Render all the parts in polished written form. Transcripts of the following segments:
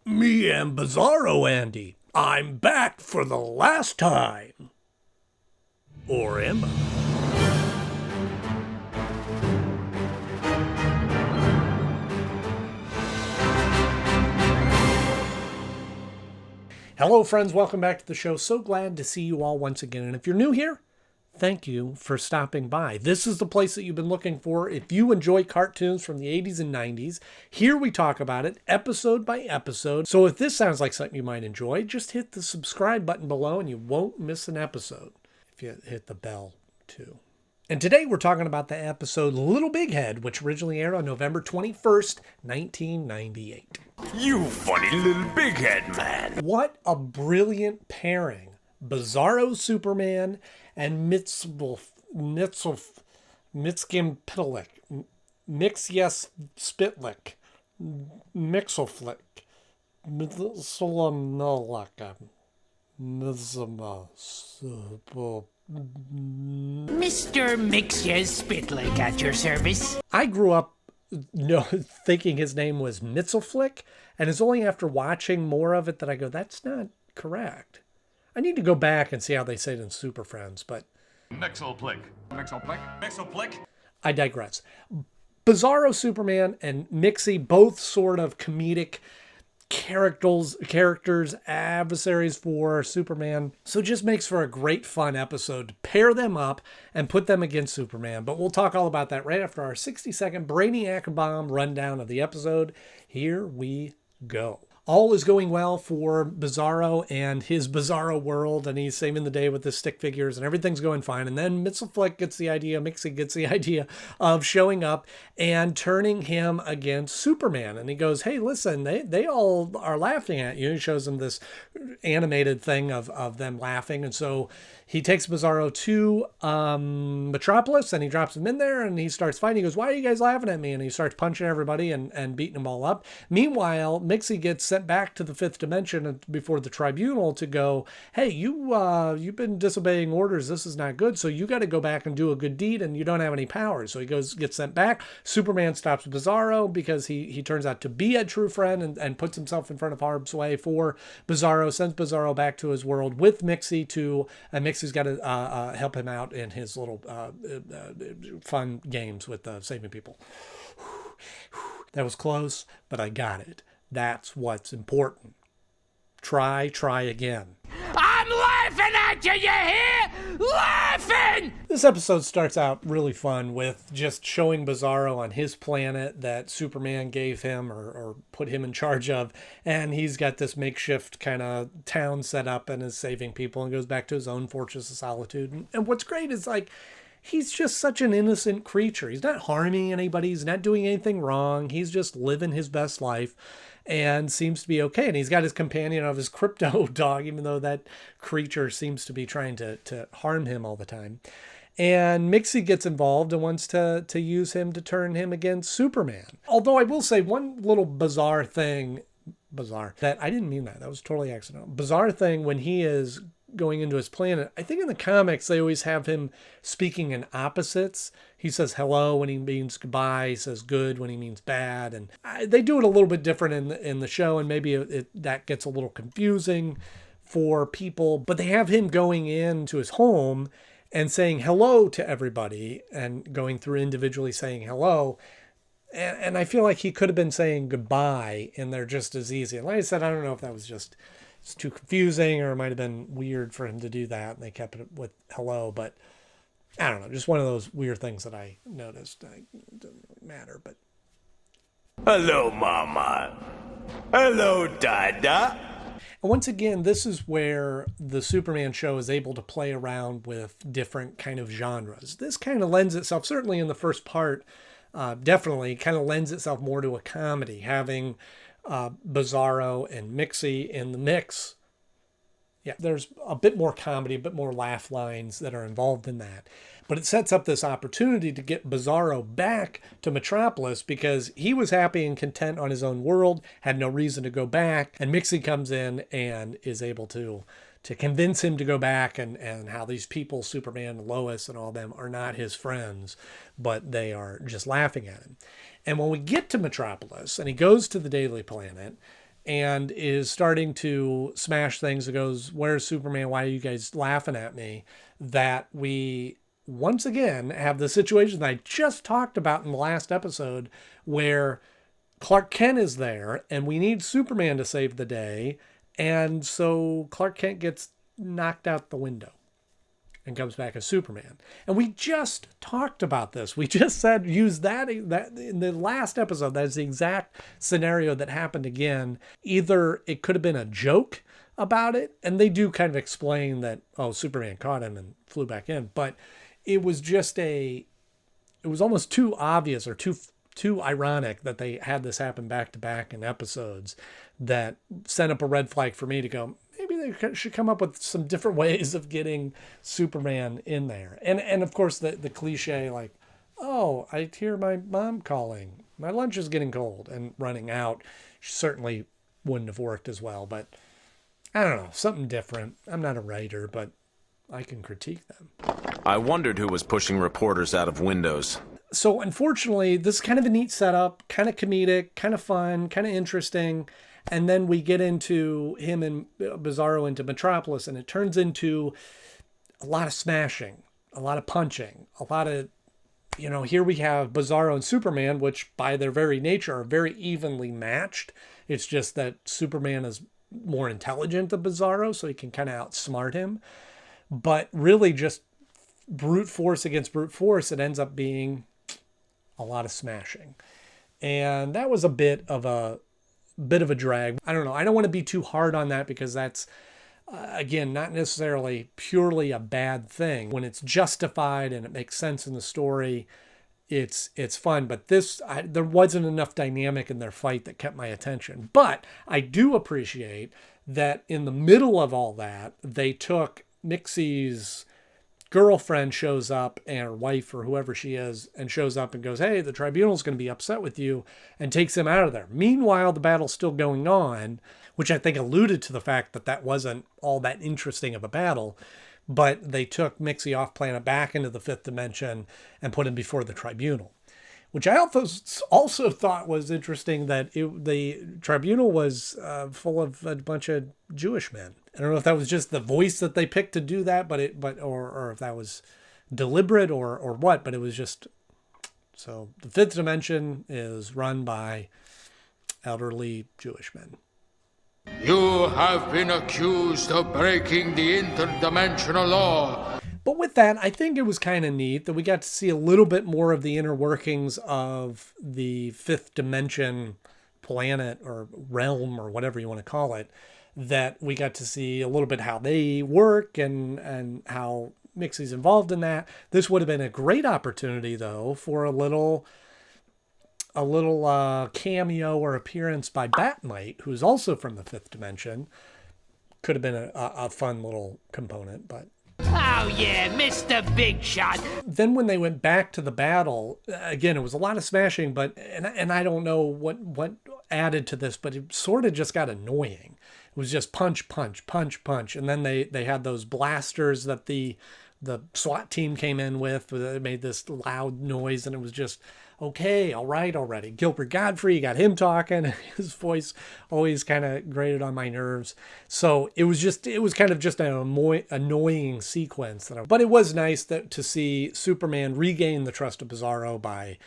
Me and Bizarro Andy. I'm back for the last time. Or am I? Hello friends, welcome back to the show. So glad to see you all once again. And if you're new here, thank you for stopping by. This is the place that you've been looking for. If you enjoy cartoons from the 80s and 90s, here we talk about it episode by episode. So if this sounds like something you might enjoy, just hit the subscribe button below and you won't miss an episode. If you hit the bell too. And today we're talking about the episode Little Big Head, which originally aired on November 21st, 1998. You funny little big head man. What a brilliant pairing. Bizarro Superman and Mxyzptlk. Mxyzptlk. Mr. Mxyzptlk at your service. I grew up thinking his name was Mxyzptlk, and it's only after watching more of it that I go, that's not correct. I need to go back and see how they say it in Super Friends, but Mxyzptlk. I digress. Bizarro Superman and Mxy, both sort of comedic characters, adversaries for Superman. So it just makes for a great fun episode to pair them up and put them against Superman. But we'll talk all about that right after our 60-second Brainiac bomb rundown of the episode. Here we go. All is going well for Bizarro and his Bizarro world, and he's saving the day with his stick figures, and everything's going fine. And then Mxyzptlk gets the idea, Mxy gets the idea of showing up and turning him against Superman. And he goes, hey, listen, they all are laughing at you. He shows them this animated thing of them laughing. And so he takes Bizarro to Metropolis, and he drops him in there, and he starts fighting. He goes, why are you guys laughing at me? And he starts punching everybody and beating them all up. Meanwhile, Mxy gets sent back to the fifth dimension before the tribunal to go, hey, you've been disobeying orders. This is not good. So you got to go back and do a good deed, and you don't have any powers. So he gets sent back. Superman stops Bizarro because he turns out to be a true friend and puts himself in front of harm's way for Bizarro, sends Bizarro back to his world with Mxy and Mxy's got to help him out in his little fun games with saving people. That was close, but I got it. That's what's important. Try again. I'm laughing at you, you hear? Laughing! This episode starts out really fun with just showing Bizarro on his planet that Superman gave him or put him in charge of. And he's got this makeshift kind of town set up and is saving people and goes back to his own fortress of solitude. And what's great is he's just such an innocent creature. He's not harming anybody. He's not doing anything wrong. He's just living his best life and seems to be okay. And he's got his companion of his crypto dog, even though that creature seems to be trying to harm him all the time. And Mxy gets involved and wants to use him to turn him against Superman. Although I will say one little bizarre thing, that I didn't mean that. That was totally accidental. Bizarre thing when he is going into his planet. I think in the comics, they always have him speaking in opposites. He says hello when he means goodbye. He says good when he means bad. And they do it a little bit different in the show. And maybe that gets a little confusing for people. But they have him going into his home and saying hello to everybody and going through individually saying hello. And I feel like he could have been saying goodbye and they're just as easy. And like I said, I don't know if that was just it's too confusing or it might have been weird for him to do that. And they kept it with hello, but I don't know. Just one of those weird things that I noticed. It doesn't really matter, but. Hello, Mama. Hello, Dada. And once again, this is where the Superman show is able to play around with different kind of genres. This kind of lends itself, certainly in the first part, definitely kind of lends itself more to a comedy, having Bizarro and Mxy in the mix. Yeah, there's a bit more comedy, a bit more laugh lines that are involved in that. But it sets up this opportunity to get Bizarro back to Metropolis because he was happy and content on his own world, had no reason to go back. And Mxy comes in and is able to convince him to go back and how these people, Superman, Lois, and all them are not his friends, but they are just laughing at him. And when we get to Metropolis and he goes to the Daily Planet, and is starting to smash things. It goes, "Where's Superman? Why are you guys laughing at me?" That we once again have the situation that I just talked about in the last episode, where Clark Kent is there and we need Superman to save the day. And so Clark Kent gets knocked out the window and comes back as Superman. And we just talked about this. We just said, use that in the last episode. That's the exact scenario that happened again. Either it could have been a joke about it, and they do kind of explain that, oh, Superman caught him and flew back in. But it was just it was almost too obvious or too ironic that they had this happen back to back in episodes that sent up a red flag for me to go, maybe they should come up with some different ways of getting Superman in there. And of course the cliche, like, oh, I hear my mom calling, my lunch is getting cold, and running out certainly wouldn't have worked as well. But I don't know, something different. I'm not a writer, but I can critique them. I wondered who was pushing reporters out of windows. So unfortunately, this is kind of a neat setup, kind of comedic, kind of fun, kind of interesting. And then we get into him and Bizarro into Metropolis, and it turns into a lot of smashing, a lot of punching, a lot of, here we have Bizarro and Superman, which by their very nature are very evenly matched. It's just that Superman is more intelligent than Bizarro, so he can kind of outsmart him. But really just brute force against brute force, it ends up being a lot of smashing. And that was a bit of a drag. I don't know. I don't want to be too hard on that, because that's, again, not necessarily purely a bad thing. When it's justified and it makes sense in the story, it's fun. But there wasn't enough dynamic in their fight that kept my attention. But I do appreciate that in the middle of all that, they took Mxyz's girlfriend shows up, and her wife or whoever she is, and shows up and goes, hey, the tribunal's going to be upset with you, and takes him out of there. Meanwhile, the battle's still going on, which I think alluded to the fact that wasn't all that interesting of a battle. But they took Mxyz off planet back into the fifth dimension and put him before the tribunal, which I also thought was interesting, that the tribunal was full of a bunch of Jewish men. I don't know if that was just the voice that they picked to do that, or if that was deliberate or what, but it was just, so the fifth dimension is run by elderly Jewish men. You have been accused of breaking the interdimensional law. But with that, I think it was kind of neat that we got to see a little bit more of the inner workings of the fifth dimension planet or realm or whatever you want to call it, that we got to see a little bit how they work and how Mxyz's involved in that. This would have been a great opportunity, though, for a little cameo or appearance by Batmite, who's also from the fifth dimension. Could have been a fun little component, but... Oh yeah, Mr. Big Shot. Then when they went back to the battle, again, it was a lot of smashing, but and I don't know what added to this, but it sort of just got annoying. It was just punch, punch, punch, punch. And then they had those blasters that the SWAT team came in with. They made this loud noise, and it was just, okay, all right already. Gilbert Godfrey, you got him talking. His voice always kind of grated on my nerves. So it was kind of just an annoying sequence. But it was nice to see Superman regain the trust of Bizarro by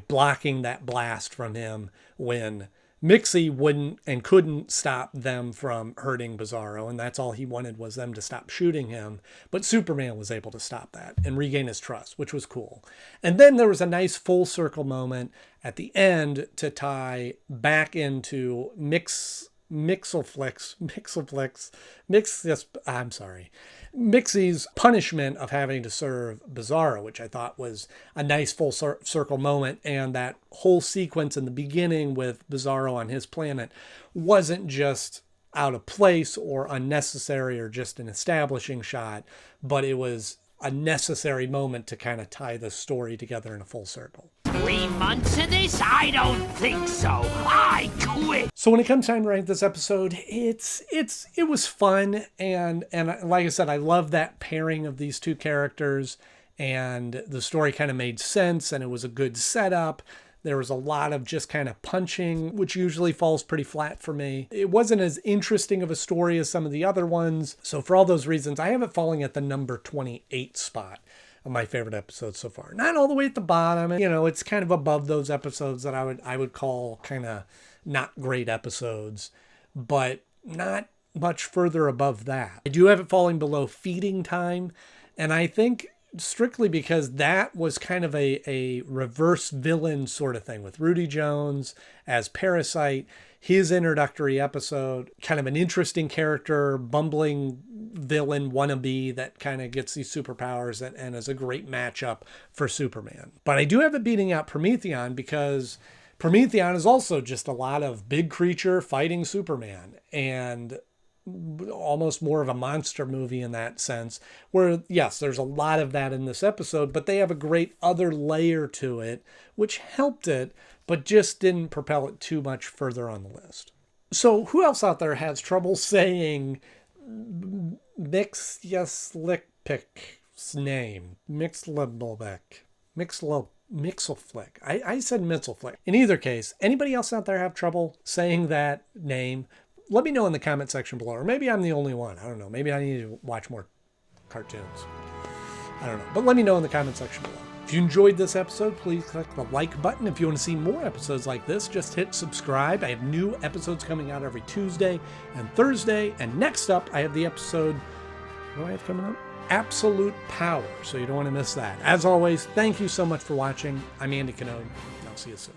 blocking that blast from him when Mxyz wouldn't and couldn't stop them from hurting Bizarro, and that's all he wanted, was them to stop shooting him. But Superman was able to stop that and regain his trust, which was cool. And then there was a nice full circle moment at the end to tie back into Mxyz's punishment of having to serve Bizarro, which I thought was a nice full circle moment. And that whole sequence in the beginning with Bizarro on his planet wasn't just out of place or unnecessary or just an establishing shot, but it was a necessary moment to kind of tie the story together in a full circle. 3 months of this? I don't think so. I quit. So when it comes time to rank this episode, it was fun, and like I said, I love that pairing of these two characters, and the story kind of made sense, and it was a good setup. There was a lot of just kind of punching, which usually falls pretty flat for me. It wasn't as interesting of a story as some of the other ones. So for all those reasons, I have it falling at the number 28 spot of my favorite episodes so far. Not all the way at the bottom. You know, it's kind of above those episodes that I would call kind of not great episodes, but not much further above that. I do have it falling below Feeding Time, and I think strictly because that was kind of a reverse villain sort of thing with Rudy Jones as Parasite, his introductory episode, kind of an interesting character, bumbling villain wannabe that kind of gets these superpowers and is a great matchup for Superman. But I do have it beating out Prometheon because Prometheon is also just a lot of big creature fighting Superman and almost more of a monster movie in that sense, where yes, there's a lot of that in this episode, but they have a great other layer to it, which helped it, but just didn't propel it too much further on the list. So who else out there has trouble saying Mxyzptlk's name? Mxyzptlk. I said Mxyzptlk. In either case, anybody else out there have trouble saying that name? Let me know in the comment section below, or maybe I'm the only one. I don't know. Maybe I need to watch more cartoons. I don't know. But let me know in the comment section below. If you enjoyed this episode, please click the like button. If you want to see more episodes like this, just hit subscribe. I have new episodes coming out every Tuesday and Thursday. And next up, I have the episode, what do I have coming up? Absolute Power. So you don't want to miss that. As always, thank you so much for watching. I'm Andy Knode. I'll see you soon.